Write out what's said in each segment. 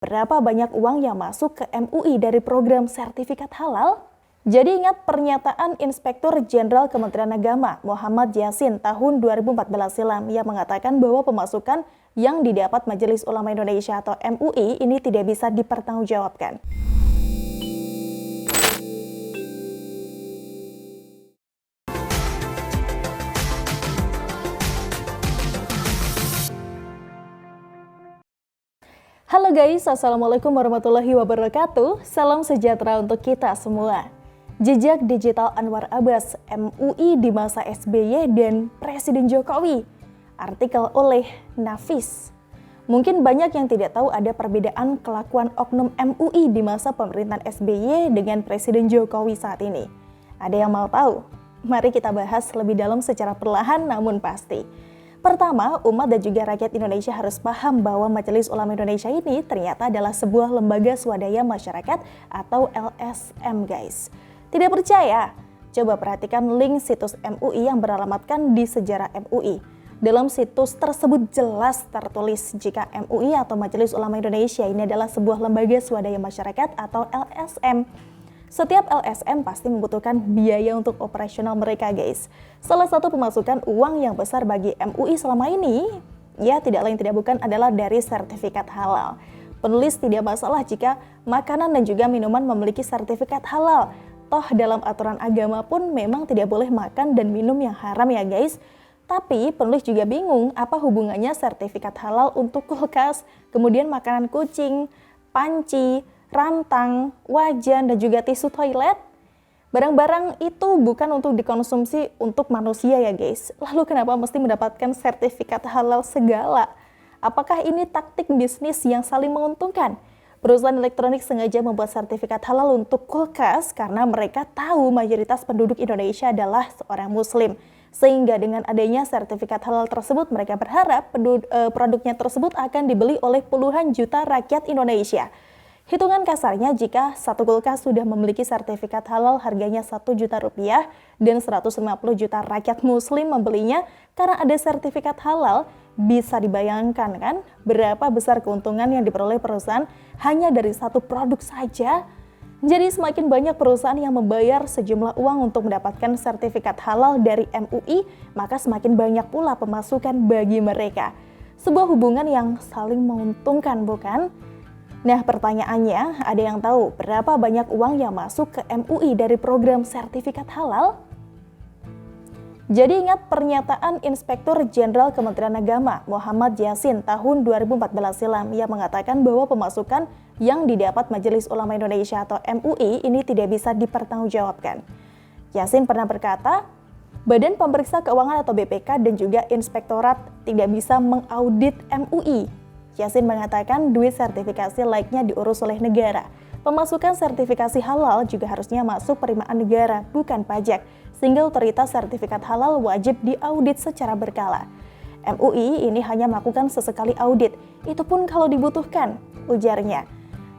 Berapa banyak uang yang masuk ke MUI dari program sertifikat halal? Jadi ingat pernyataan Inspektur Jenderal Kementerian Agama Muhammad Yasin tahun 2014 silam yang mengatakan bahwa pemasukan yang didapat Majelis Ulama Indonesia atau MUI ini tidak bisa dipertanggungjawabkan. Halo guys, Assalamualaikum warahmatullahi wabarakatuh. Salam sejahtera untuk kita semua. Jejak digital Anwar Abbas, MUI di masa SBY dan Presiden Jokowi. Artikel oleh Nafis. Mungkin banyak yang tidak tahu ada perbedaan kelakuan oknum MUI di masa pemerintahan SBY dengan Presiden Jokowi saat ini. Ada yang mau tahu? Mari kita bahas lebih dalam secara perlahan namun pasti. Pertama, umat dan juga rakyat Indonesia harus paham bahwa Majelis Ulama Indonesia ini ternyata adalah sebuah lembaga swadaya masyarakat atau LSM guys. Tidak percaya? Coba perhatikan link situs MUI yang beralamatkan di sejarah MUI. Dalam situs tersebut jelas tertulis jika MUI atau Majelis Ulama Indonesia ini adalah sebuah lembaga swadaya masyarakat atau LSM. Setiap LSM pasti membutuhkan biaya untuk operasional mereka guys. Salah satu pemasukan uang yang besar bagi MUI selama ini, ya tidak lain tidak bukan adalah dari sertifikat halal. Penulis tidak masalah jika makanan dan juga minuman memiliki sertifikat halal. Toh dalam aturan agama pun memang tidak boleh makan dan minum yang haram ya guys. Tapi penulis juga bingung apa hubungannya sertifikat halal untuk kulkas, kemudian makanan kucing, panci, rantang, wajan, dan juga tisu toilet. Barang-barang itu bukan untuk dikonsumsi untuk manusia ya guys. Lalu kenapa mesti mendapatkan sertifikat halal segala? Apakah ini taktik bisnis yang saling menguntungkan? Perusahaan elektronik sengaja membuat sertifikat halal untuk kulkas karena mereka tahu mayoritas penduduk Indonesia adalah seorang muslim. Sehingga dengan adanya sertifikat halal tersebut mereka berharap produknya tersebut akan dibeli oleh puluhan juta rakyat Indonesia. Hitungan kasarnya jika satu kulkas sudah memiliki sertifikat halal harganya 1 juta rupiah dan 150 juta rakyat muslim membelinya karena ada sertifikat halal, bisa dibayangkan kan berapa besar keuntungan yang diperoleh perusahaan hanya dari satu produk saja. Jadi semakin banyak perusahaan yang membayar sejumlah uang untuk mendapatkan sertifikat halal dari MUI, maka semakin banyak pula pemasukan bagi mereka. Sebuah hubungan yang saling menguntungkan bukan? Nah pertanyaannya, ada yang tahu berapa banyak uang yang masuk ke MUI dari program sertifikat halal? Jadi ingat pernyataan Inspektur Jenderal Kementerian Agama Muhammad Yasin tahun 2014 silam yang mengatakan bahwa pemasukan yang didapat Majelis Ulama Indonesia atau MUI ini tidak bisa dipertanggungjawabkan. Yasin pernah berkata, Badan Pemeriksa Keuangan atau BPK dan juga Inspektorat tidak bisa mengaudit MUI. Yasin mengatakan duit sertifikasi laiknya diurus oleh negara. Pemasukan sertifikasi halal juga harusnya masuk penerimaan negara, bukan pajak. Sehingga otoritas sertifikat halal wajib diaudit secara berkala. MUI ini hanya melakukan sesekali audit, itu pun kalau dibutuhkan, ujarnya.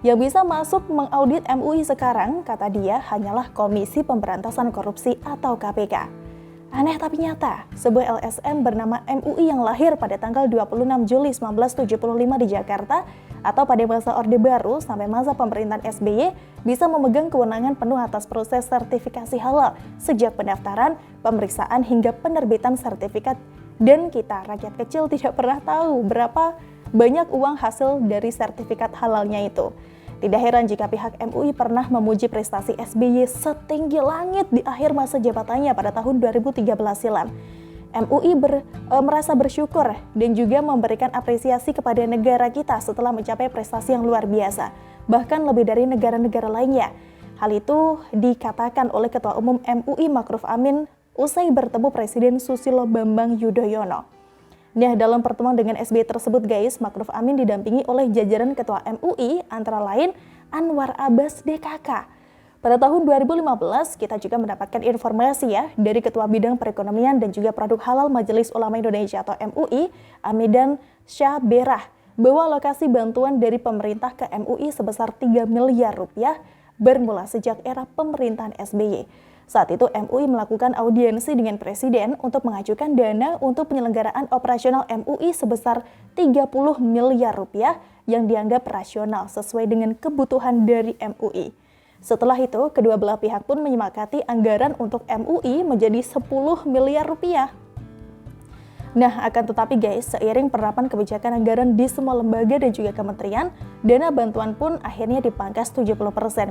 Yang bisa masuk mengaudit MUI sekarang, kata dia, hanyalah Komisi Pemberantasan Korupsi atau KPK. Aneh tapi nyata, sebuah LSM bernama MUI yang lahir pada tanggal 26 Juli 1975 di Jakarta atau pada masa Orde Baru sampai masa pemerintahan SBY bisa memegang kewenangan penuh atas proses sertifikasi halal sejak pendaftaran, pemeriksaan hingga penerbitan sertifikat. Dan kita rakyat kecil tidak pernah tahu berapa banyak uang hasil dari sertifikat halalnya itu. Tidak heran jika pihak MUI pernah memuji prestasi SBY setinggi langit di akhir masa jabatannya pada tahun 2013 silam. MUI merasa bersyukur dan juga memberikan apresiasi kepada negara kita setelah mencapai prestasi yang luar biasa, bahkan lebih dari negara-negara lainnya. Hal itu dikatakan oleh Ketua Umum MUI Ma'ruf Amin usai bertemu Presiden Susilo Bambang Yudhoyono. Nah, dalam pertemuan dengan SBY tersebut guys, Ma'ruf Amin didampingi oleh jajaran Ketua MUI antara lain Anwar Abbas DKK. Pada tahun 2015 kita juga mendapatkan informasi ya dari Ketua Bidang Perekonomian dan juga Produk Halal Majelis Ulama Indonesia atau MUI, Amidan Syaberah, bahwa alokasi bantuan dari pemerintah ke MUI sebesar 3 miliar rupiah bermula sejak era pemerintahan SBY. Saat itu MUI melakukan audiensi dengan Presiden untuk mengajukan dana untuk penyelenggaraan operasional MUI sebesar 30 miliar rupiah yang dianggap rasional sesuai dengan kebutuhan dari MUI. Setelah itu, kedua belah pihak pun menyepakati anggaran untuk MUI menjadi 10 miliar rupiah. Nah, akan tetapi guys, seiring penerapan kebijakan anggaran di semua lembaga dan juga kementerian, dana bantuan pun akhirnya dipangkas 70%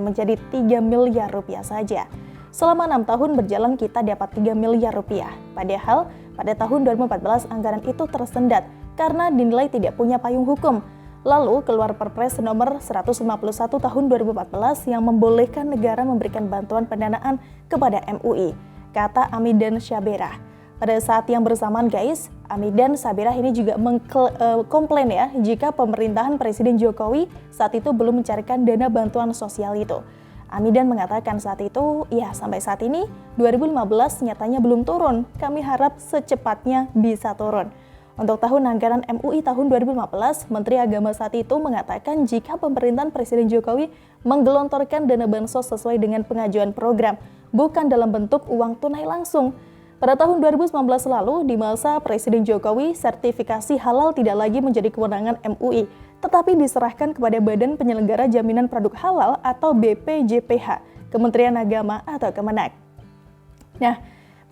menjadi 3 miliar rupiah saja. Selama 6 tahun berjalan kita dapat 3 miliar rupiah. Padahal pada tahun 2014 anggaran itu tersendat karena dinilai tidak punya payung hukum. Lalu keluar Perpres nomor 151 tahun 2014 yang membolehkan negara memberikan bantuan pendanaan kepada MUI, kata Amidan Syabera. Pada saat yang bersamaan guys, Amidan Syabera ini juga mengkomplain ya jika pemerintahan Presiden Jokowi saat itu belum mencarikan dana bantuan sosial itu. Amidan mengatakan saat itu, ya sampai saat ini 2015 nyatanya belum turun, kami harap secepatnya bisa turun. Untuk tahun anggaran MUI tahun 2015, Menteri Agama saat itu mengatakan jika pemerintahan Presiden Jokowi menggelontorkan dana bansos sesuai dengan pengajuan program, bukan dalam bentuk uang tunai langsung. Pada tahun 2019 lalu, di masa Presiden Jokowi, sertifikasi halal tidak lagi menjadi kewenangan MUI, tetapi diserahkan kepada Badan Penyelenggara Jaminan Produk Halal atau BPJPH, Kementerian Agama atau Kemenak. Nah,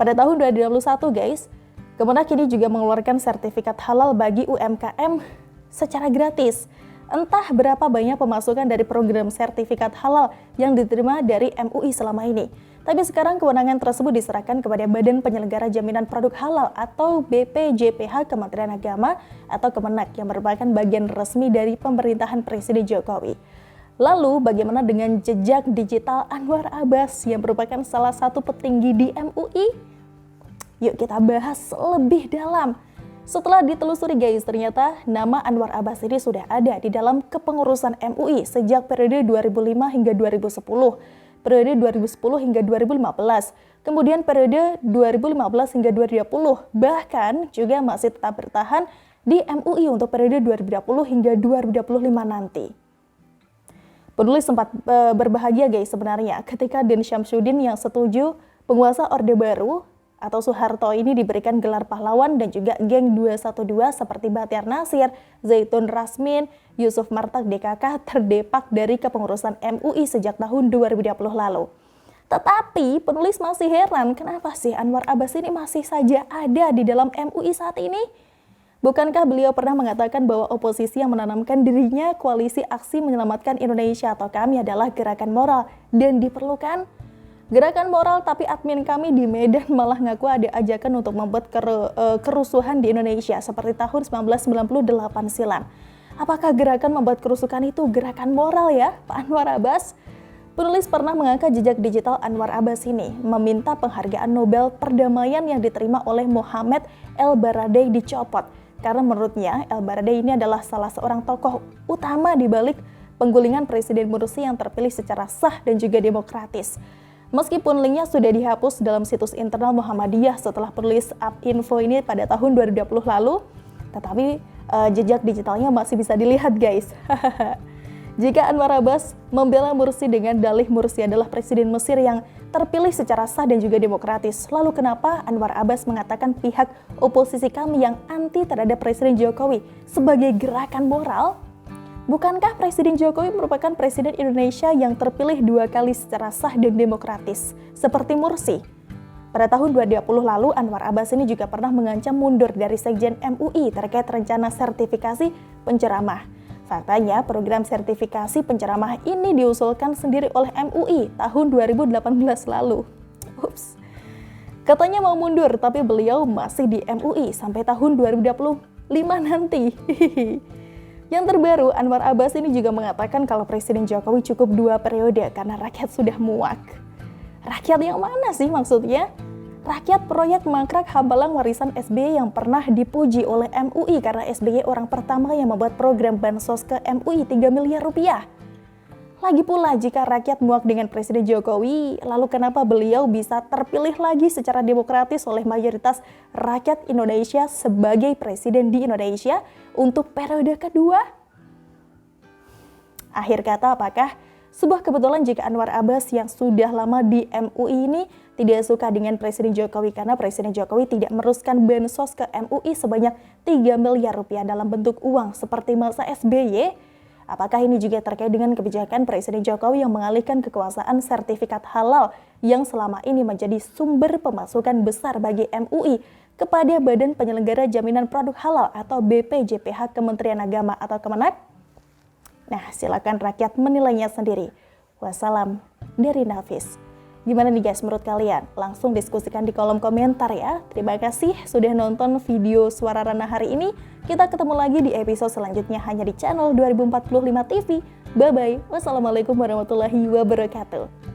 pada tahun 2021 guys, Kemenak ini juga mengeluarkan sertifikat halal bagi UMKM secara gratis. Entah berapa banyak pemasukan dari program sertifikat halal yang diterima dari MUI selama ini. Tapi sekarang kewenangan tersebut diserahkan kepada Badan Penyelenggara Jaminan Produk Halal atau BPJPH Kementerian Agama atau Kemenak yang merupakan bagian resmi dari pemerintahan Presiden Jokowi. Lalu bagaimana dengan jejak digital Anwar Abbas yang merupakan salah satu petinggi di MUI? Yuk kita bahas lebih dalam. Setelah ditelusuri guys, ternyata nama Anwar Abbas ini sudah ada di dalam kepengurusan MUI sejak periode 2005 hingga 2010, periode 2010 hingga 2015, kemudian periode 2015 hingga 2020, bahkan juga masih tetap bertahan di MUI untuk periode 2020 hingga 2025 nanti. Penulis sempat berbahagia guys sebenarnya ketika Den Syamsuddin yang setuju penguasa Orde Baru atau Soeharto ini diberikan gelar pahlawan dan juga geng 212 seperti Bahtiar Nasir, Zaitun Rasmin, Yusuf Martak DKK terdepak dari kepengurusan MUI sejak tahun 2020 lalu. Tetapi penulis masih heran kenapa sih Anwar Abbas ini masih saja ada di dalam MUI saat ini? Bukankah beliau pernah mengatakan bahwa oposisi yang menanamkan dirinya koalisi aksi menyelamatkan Indonesia atau kami adalah gerakan moral dan diperlukan? Gerakan moral, tapi admin kami di Medan malah ngaku ada ajakan untuk membuat kerusuhan di Indonesia seperti tahun 1998 silam. Apakah gerakan membuat kerusuhan itu gerakan moral ya, Pak Anwar Abbas? Penulis pernah mengangkat jejak digital Anwar Abbas ini, meminta penghargaan Nobel Perdamaian yang diterima oleh Mohamed El-Baradei dicopot. Karena menurutnya El-Baradei ini adalah salah seorang tokoh utama di balik penggulingan Presiden Mursi yang terpilih secara sah dan juga demokratis. Meskipun linknya sudah dihapus dalam situs internal Muhammadiyah setelah penulis info ini pada tahun 2020 lalu, tetapi jejak digitalnya masih bisa dilihat guys. Jika Anwar Abbas membela Mursi dengan dalih Mursi adalah presiden Mesir yang terpilih secara sah dan juga demokratis, lalu kenapa Anwar Abbas mengatakan pihak oposisi kami yang anti terhadap Presiden Jokowi sebagai gerakan moral? Bukankah Presiden Jokowi merupakan Presiden Indonesia yang terpilih 2 kali secara sah dan demokratis, seperti Mursi? Pada tahun 2020 lalu, Anwar Abbas ini juga pernah mengancam mundur dari Sekjen MUI terkait rencana sertifikasi penceramah. Faktanya, program sertifikasi penceramah ini diusulkan sendiri oleh MUI tahun 2018 lalu. Ups. Katanya mau mundur, tapi beliau masih di MUI sampai tahun 2025 nanti. Yang terbaru, Anwar Abbas ini juga mengatakan kalau Presiden Jokowi cukup 2 periode karena rakyat sudah muak. Rakyat yang mana sih maksudnya? Rakyat proyek mangkrak Hambalang warisan SBY yang pernah dipuji oleh MUI karena SBY orang pertama yang membuat program bansos ke MUI 3 miliar rupiah. Lagi pula jika rakyat muak dengan Presiden Jokowi, lalu kenapa beliau bisa terpilih lagi secara demokratis oleh mayoritas rakyat Indonesia sebagai presiden di Indonesia untuk periode kedua? Akhir kata, apakah sebuah kebetulan jika Anwar Abbas yang sudah lama di MUI ini tidak suka dengan Presiden Jokowi karena Presiden Jokowi tidak meneruskan bansos ke MUI sebanyak 3 miliar rupiah dalam bentuk uang seperti masa SBY. Apakah ini juga terkait dengan kebijakan Presiden Jokowi yang mengalihkan kekuasaan sertifikat halal yang selama ini menjadi sumber pemasukan besar bagi MUI kepada Badan Penyelenggara Jaminan Produk Halal atau BPJPH Kementerian Agama atau Kemenak? Nah, silakan rakyat menilainya sendiri. Wassalam dari Nafis. Gimana nih guys menurut kalian? Langsung diskusikan di kolom komentar ya. Terima kasih sudah nonton video Suara Ranah hari ini. Kita ketemu lagi di episode selanjutnya hanya di channel 2045 TV. Bye-bye. Wassalamualaikum warahmatullahi wabarakatuh.